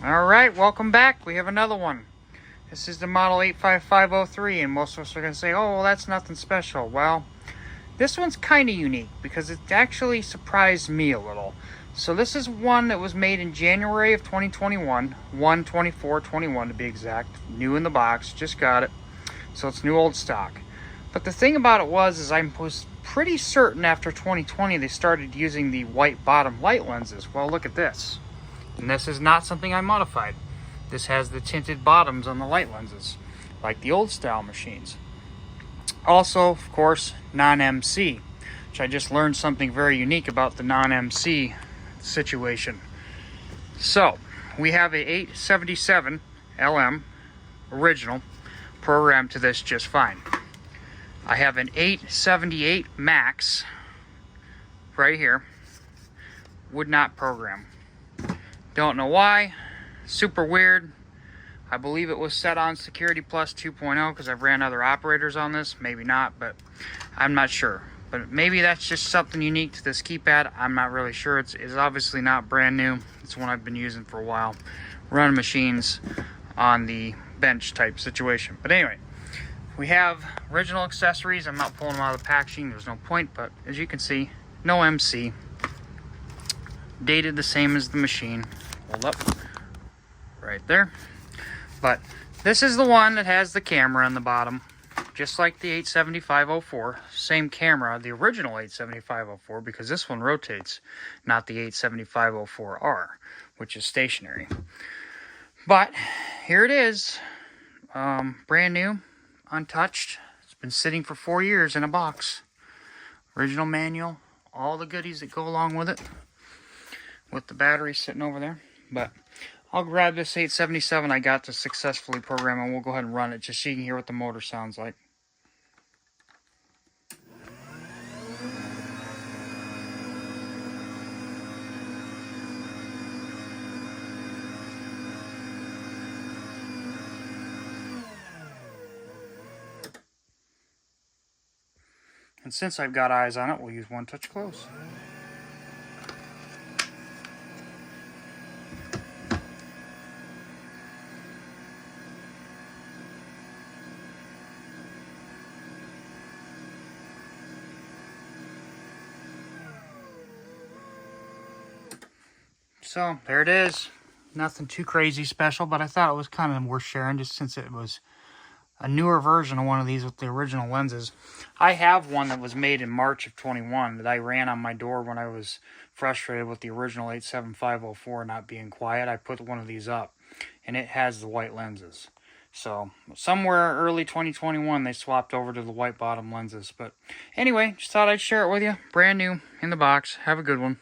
Alright, welcome back. We have another one. This is the model 85503, and most of us are going to say, oh, well, that's nothing special. Well, this one's kind of unique because it actually surprised me a little. So this is one that was made in January of 2021, 1/24/21 to be exact. New in the box, just got it. So it's new old stock. But the thing about it was I was pretty certain after 2020 they started using the white bottom light lenses. Well, look at this. And this is not something I modified. This has the tinted bottoms on the light lenses, like the old style machines. Also, of course, non-MC, which I just learned something very unique about the non-MC situation. So, we have a 877 LM original programmed to this just fine. I have an 878 Max right here, would not program. Don't know why. Super weird. I believe it was set on Security Plus 2.0 because I've ran other operators on this. Maybe not, but I'm not sure. But maybe that's just something unique to this keypad. I'm not really sure. It's obviously not brand new. It's one I've been using for a while. Running machines on the bench type situation. But anyway, we have original accessories. I'm not pulling them out of the packaging. There's no point. But as you can see, no MC. Dated the same as the machine. Hold up. Right there. But this is the one that has the camera on the bottom, just like the 87504. Same camera, the original 87504, because this one rotates, not the 87504R, which is stationary. But here it is, brand new, untouched. It's been sitting for 4 years in a box. Original manual, all the goodies that go along with it, with the battery sitting over there. But I'll grab this 877 I got to successfully program, and we'll go ahead and run it just so you can hear what the motor sounds like. And since I've got eyes on it, we'll use one touch close. So, there it is. Nothing too crazy special, but I thought it was kind of worth sharing just since it was a newer version of one of these with the original lenses. I have one that was made in March of 21 that I ran on my door when I was frustrated with the original 87504 not being quiet. I put one of these up, and it has the white lenses. So, somewhere early 2021, they swapped over to the white bottom lenses. But anyway, just thought I'd share it with you. Brand new, in the box. Have a good one.